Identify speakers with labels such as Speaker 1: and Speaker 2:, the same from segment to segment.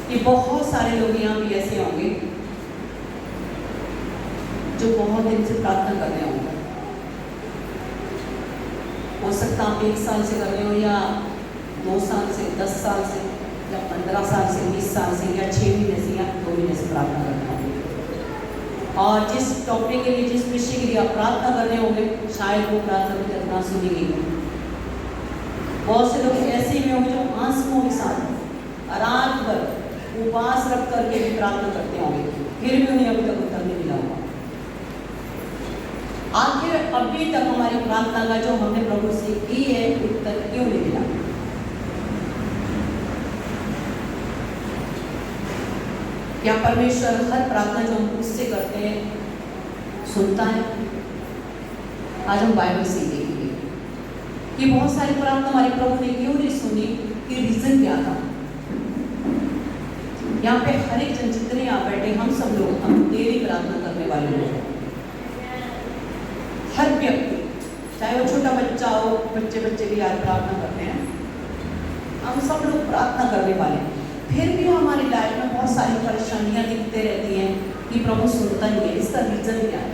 Speaker 1: कि बहुत सारे लोग यहाँ भी ऐसे होंगे जो बहुत दिन से प्रार्थना कर रहे होंगे। हो सकता आप 1 साल से कर रहे हो, या 2 साल से, 10 साल से, या 15 साल से, 20 साल से, या 6 महीने से, या 2 महीने से प्रार्थना कर रहे होंगे। और जिस टॉपिक के लिए, जिस विषय के लिए आप प्रार्थना कर रहे होंगे, शायद वो प्रार्थना भी तक ना सुनी गई। बहुत से लोग ऐसे भी होंगे जो आंसुओं के साथ रात भर उपवास रख करके भी प्रार्थना करते होंगे, फिर भी उन्हें अभी तक उत्तर नहीं मिला होगा। आखिर अभी तक हमारी प्रार्थना का जो हमने प्रभु से की है, उत्तर क्यों नहीं मिला? क्या परमेश्वर हर प्रार्थना जो हम उससे करते हैं सुनता है? आज हम बाइबल से देखेंगे कि बहुत सारी प्रार्थना हमारे प्रभु ने क्यों नहीं सुनी, कि रीजन क्या था। यहाँ पे हर एक जन, जितने यहाँ बैठे, हम सब लोग, हम डेली प्रार्थना करने वाले लोग हैं। हर व्यक्ति, चाहे वो छोटा बच्चा हो, बच्चे भी आज प्रार्थना करते हैं, हम सब लोग प्रार्थना करने वाले हैं। फिर भी हमारी लाइफ में बहुत सारी परेशानियां दिखते रहती हैं कि प्रभु सुनता नहीं है। इसका रीजन क्या है?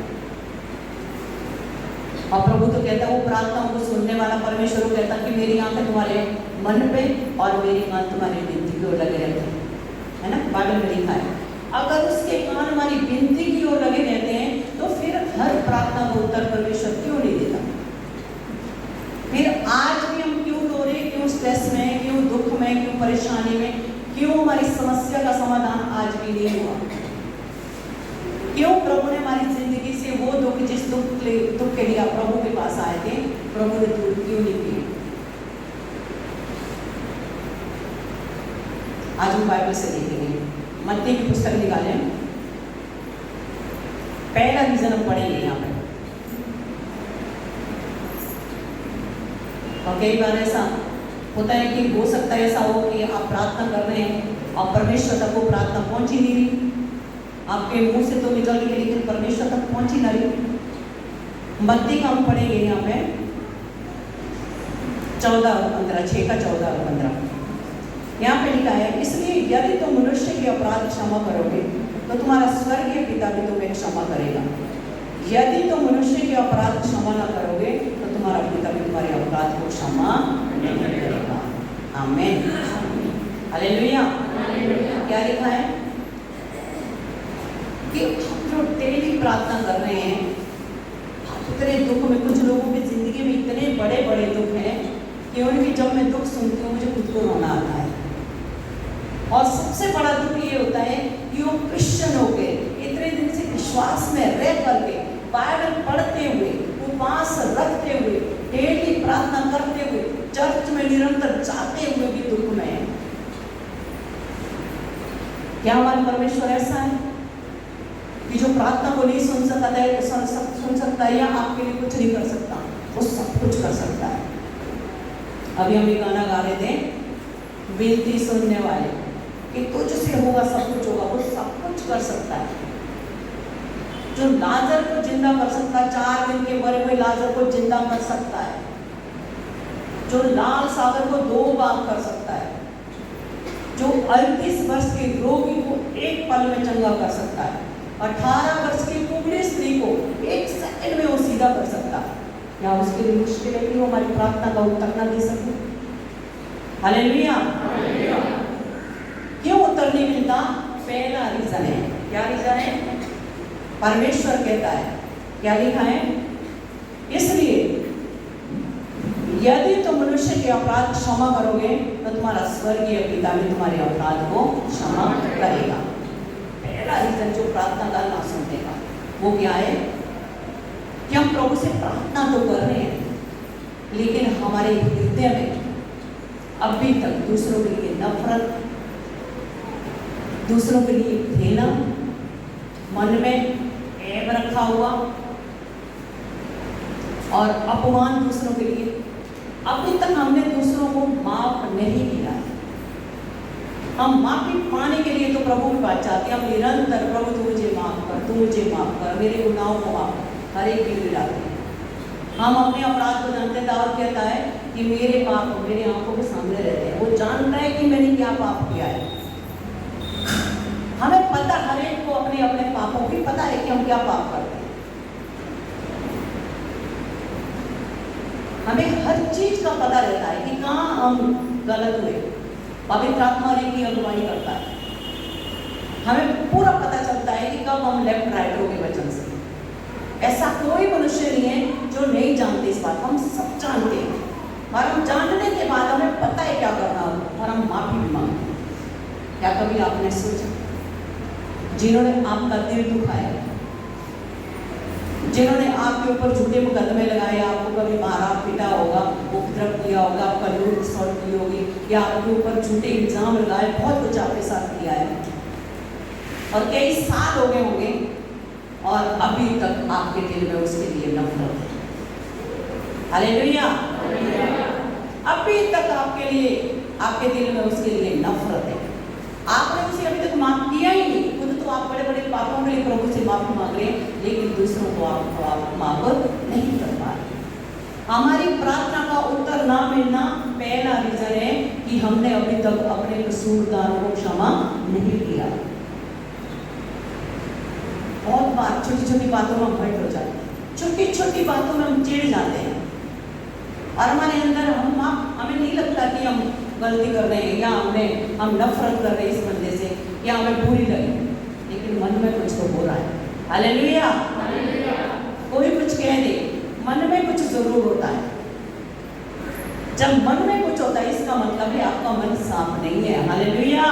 Speaker 1: और प्रभु तो कहता है, वो प्रार्थना को सुनने वाला परमेश्वर को कहता है कि मेरी आंखें तुम्हारे मन पे और मेरी कान तुम्हारी विनती की ओर लगे रहते हैं, है ना, बाइबल में लिखा है। अगर उसके कान हमारी विनती की ओर लगे रहते हैं, तो फिर हर प्रार्थना को उत्तर परमेश्वर क्यों नहीं देता? फिर आज भी हम क्यों रो रहे, क्यों स्ट्रेस में, क्यों दुख में, क्यों परेशानी में, क्यों हमारी समस्या का समाधान आज भी नहीं हुआ? क्यों प्रभु ने हमारी जिंदगी से वो दुख, जिस दुख के लिए आप प्रभु के पास आए थे, प्रभु ने दूर क्यों नहीं किए? आज हम बाइबल से देखेंगे। मत्ती की पुस्तक निकालें, पहला रीजन हम पढ़ेंगे यहाँ पे। और कई बार ऐसा होता है कि हो सकता है ऐसा हो कि आप प्रार्थना कर रहे हैं और परमेश्वर तक वो प्रार्थना पहुंच ही नहीं रही, आपके मुंह से तो निकल गई लेकिन परमेश्वर तक पहुंच ही ना रही। मत्ती का हम पढ़ेंगे यहाँ पे 14 और 15, 6 का 14 और 15। यहाँ पे लिखा है, इसलिए यदि तुम मनुष्य के अपराध क्षमा करोगे तो तुम्हारा स्वर्गीय पिता भी तुम्हें क्षमा करेगा। यदि तुम मनुष्य के अपराध क्षमा न करोगे तो तुम्हारा पिता भी तुम्हारे अपराध को क्षमा नहीं करेगा। आमीन, हालेलुया। क्या लिखा है कि हम जो डेली प्रार्थना कर रहे हैं, इतने दुख में, कुछ लोगों की जिंदगी में इतने बड़े बड़े दुख हैं कि उनकी जब मैं दुख सुनती हूँ मुझे खुद को रोना आता है। और सबसे बड़ा दुख ये होता है कि वो क्रिश्चियन हो गए, इतने दिन से विश्वास में रह करके, बाइबल पढ़ते हुए, उपवास रखते हुए, डेली प्रार्थना करते हुए, चर्च में निरंतर जाते हुए भी दुख में है। क्या हमारा परमेश्वर ऐसा है कि जो प्रार्थना को नहीं सुन सकता है, सुन सकता है, या आपके लिए कुछ नहीं कर सकता? वो सब कुछ कर सकता है। अभी हम ये गाना गा रहे थे, विनती सुनने वाले, कि तुझसे होगा सब कुछ होगा। वो सब कुछ कर सकता है। जो लाजर को जिंदा कर सकता है, 4 दिन के मरे हुए लाजर को जिंदा कर सकता है। जो लाल सागर को 2 बार कर सकता है। जो 38 वर्ष के रोगी को 1 पल में चंगा कर सकता है। 18 वर्ष की कुबड़ी स्त्री को 1 सेकंड में वो सीधा कर सकता है। क्या उसके लिए मुश्किल है कि वो हमारी प्रार्थना का उत्तर न दे सके? हालेलुया। क्यों उत्तर नहीं मिलता? पहला रीजन है। क्या रीजन है? परमेश्वर कहता है, क्या लिखा है, इसलिए यदि तुम मनुष्य के अपराध क्षमा करोगे तो तुम्हारा स्वर्गीय पिता भी तुम्हारे अपराध को क्षमा करेगा। पहला रीजन जो प्रार्थना का ना सुनने का, वो क्या है कि हम प्रभु से प्रार्थना तो कर रहे हैं, लेकिन हमारे हृदय में अभी तक दूसरों के लिए नफरत, दूसरों के लिए घृणा, मन में ऐब रखा हुआ और अपमान दूसरों के लिए, अभी तक हमने दूसरों को माफ नहीं किया है। हम माफी पाने के लिए तो प्रभु की बात चाहते हैं, हम निरंतर प्रभु तू मुझे माफ कर, तू मुझे माफ कर, मेरे गुनाहों को माफ कर, हर एक दिन मिलाते हैं। हम अपने अपराध को जानते हैं। दाऊद कहता है कि मेरे पाप मेरी आंखों के सामने रहते हैं। वो जानता है कि मैंने क्या पाप किया है, हर एक को अपने अपने पापों की पता है कि हम क्या पाप करते हैं। हमें हर चीज का पता रहता है कि कहाँ हम गलत हुए। पवित्र आत्मा की अगुवाई करता है, हमें पूरा पता चलता है कि कब हम लेफ्ट राइट हो गए वचन से। ऐसा कोई मनुष्य नहीं है जो नहीं जानते इस बात, हम सब जानते हैं। और हम जानने के बाद हमें पता है क्या करना हो और हम माफी भी मांगते हैं। क्या कभी आपने सोचा जिन्होंने आपका दिल दुखाया, जिन्होंने आपके ऊपर झूठे मुकदमे लगाए, आपको कभी मारा पीटा होगा, उपद्रव किया होगा, आपका लूट सौट की होगी, या आपके ऊपर झूठे इल्जाम लगाए, बहुत कुछ आपके साथ किया है और कई साल हो गए होंगे और अभी तक आपके दिल में उसके लिए नफरत है। हालेलुया। अभी तक आपके लिए, आपके दिल में उसके लिए नफरत है। आपने उसे अभी तक माफ किया ही नहीं। खुद तो आप बड़े बड़े पापों के लिए प्रभु से माफी मांग रहे हैं, लेकिन दूसरों को आप माफ नहीं कर पा रहे। हमारी प्रार्थना का उत्तर ना मिलना पहला रीजन है कि हमने अभी तक अपने कसूरदारों को क्षमा नहीं किया। बहुत बार छोटी छोटी बातों में हम हर्ट हो जाते हैं, छोटी छोटी बातों में हम चिढ़ जाते हैं और हमारे अंदर हमें नहीं लगता कि हम गलती कर रहे हैं या हम नफरत कर रहे हैं इस बंदे से या हमें बुरी लगी, लेकिन मन में कुछ तो हो रहा है। हालेलुया। कोई कुछ कह दे, मन में कुछ जरूर होता है। जब मन में कुछ होता है इसका मतलब है आपका मन साफ नहीं है। हालेलुया।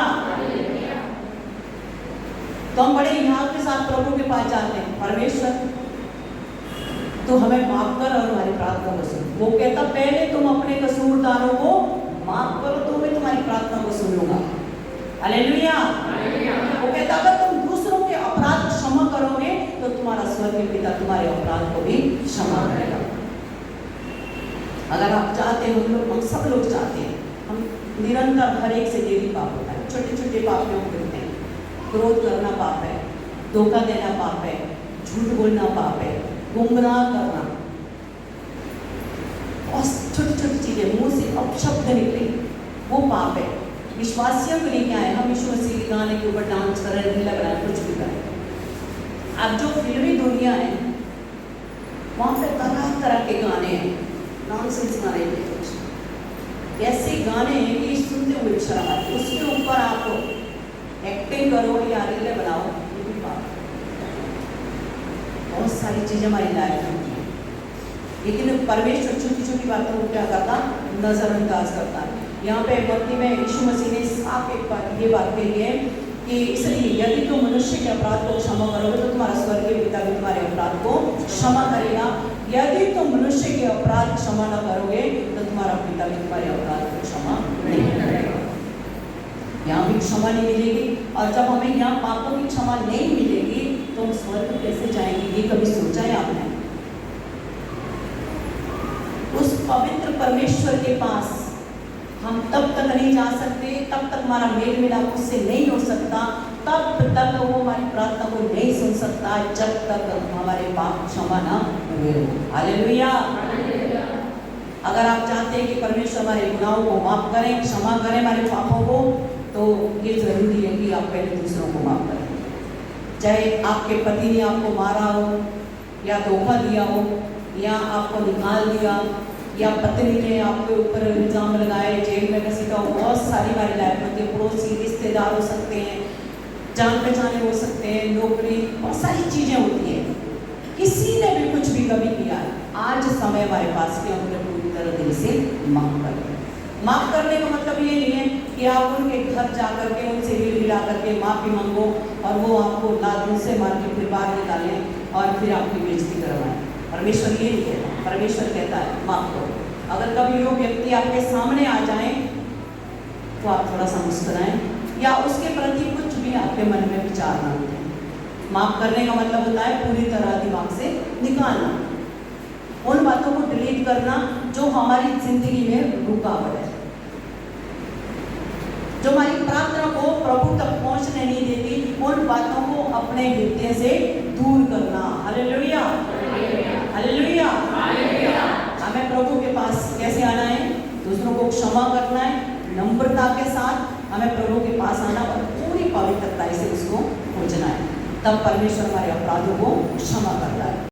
Speaker 1: तो हम बड़े यहाँ के साथ प्रभु के पास जाते हैं, परमेश्वर तो हमें माफ कर और हमारी प्रार्थना को सुन। वो कहता पहले तुम अपने कसूरदारों को माफ करो तो मैं तुम्हारी प्रार्थना को सुनूंगा। हालेलुया। वो कहता अगर तुम दूसरों के अपराध क्षमा करोगे तो तुम्हारा स्वर्गीय पिता तुम्हारे अपराध को भी क्षमा करेगा। अगर आप चाहते हो, हम सब लोग चाहते हैं, हम निरंतर हर एक से डेली पाप होता है, छोटे छोटे पाप में हम करते हैं। क्रोध करना पाप है, धोखा देना पाप है, झूठ बोलना पाप है, गुमराह करना और छोटी छोटी चीजें, मुंह से अपशब्द निकले वो पाप है। विश्वासियों के लिए क्या है, हम यीशु मसीह के गाने के ऊपर डांस कर रहे हैं, लग रहा है कुछ भी करें। अब जो फिल्मी दुनिया है वहाँ पे तरह तरह के गाने हैं, नॉनसेंस गाने हैं, कुछ ऐसे गाने हैं कि सुनते हुए शर्म आती है। उसके ऊपर आप एक्टिंग करो या रीले बनाओ, ये भी पाप है। बहुत सारी चीजें हमारी लाइफ में होती हैं, लेकिन परमेश्वर छोटी छोटी बातों को क्या करता, नजरअंदाज करता है। यहाँ पे मत्ती में यीशु मसीह ने साफ एक बात ये बात कही है कि इसलिए यदि तुम मनुष्य के अपराध को क्षमा करोगे तो तुम्हारा स्वर्गीय पिता भी तुम्हारे अपराध को क्षमा करेगा। यदि तुम मनुष्य के अपराध क्षमा न करोगे तो तुम्हारा पिता भी तुम्हारे अपराध को क्षमा नहीं करेगा। यहाँ भी क्षमा नहीं मिलेगी, और जब हमें यहाँ पापों की क्षमा नहीं मिलेगी तो हम स्वर्ग कैसे जाएंगे, ये कभी सोचा है आपने? उस पवित्र परमेश्वर के पास हम तब तक नहीं जा सकते, तब तक हमारा मेल मिलाप उससे नहीं हो सकता, तब तक वो हमारी प्रार्थना को नहीं सुन सकता जब तक हमारे पाप क्षमा ना हुए हो। हालेलुया। अगर आप चाहते हैं कि परमेश्वर हमारे गुनाहों को माफ करें, क्षमा करें हमारे पापों को, तो ये जरूरी है कि आप पहले दूसरों को माफ करें। चाहे आपके पति ने आपको मारा हो या धोखा दिया हो या आपको निकाल दिया या पत्नी ने आपके ऊपर इल्जाम लगाए, जेल में घसीटा हो, बहुत सारी हमारी लाइफ में पड़ोसी रिश्तेदार हो सकते हैं, जान पहचाने हो सकते हैं, नौकरी, बहुत सारी चीजें होती हैं। किसी ने भी कुछ भी कभी किया है, आज समय हमारे पास कि हम पूरी तरह दिल से माफ कर दें। माफ करने का मतलब ये नहीं है कि आप उनके घर जा करके उनसे हिल मिला करके माफी मांगो और वो आपको लात से मार के फिर बाहर निकालें और फिर आपकी बेइज्जती करवाएं। परमेश्वर ये नहीं कहता। परमेश्वर कहता है माफ करो। अगर कभी वो व्यक्ति आपके सामने आ जाए तो आप थोड़ा सा मुस्कुराएं या उसके प्रति कुछ भी आपके मन में विचार ना उठे। माफ करने का मतलब होता है पूरी तरह दिमाग से निकालना, उन बातों को डिलीट करना जो हमारी जिंदगी में रुकावट है, जो हमारी प्रार्थना को प्रभु तक पहुंचने नहीं देती, उन बातों को अपने हृदय से दूर करना। Hallelujah, hallelujah. हमें प्रभु के पास कैसे आना है? दूसरों को क्षमा करना है, नम्रता के साथ हमें प्रभु के पास आना और पूरी पवित्रता से उसको खोजना तब परमेश्वर हमारे अपराधों को क्षमा करता है।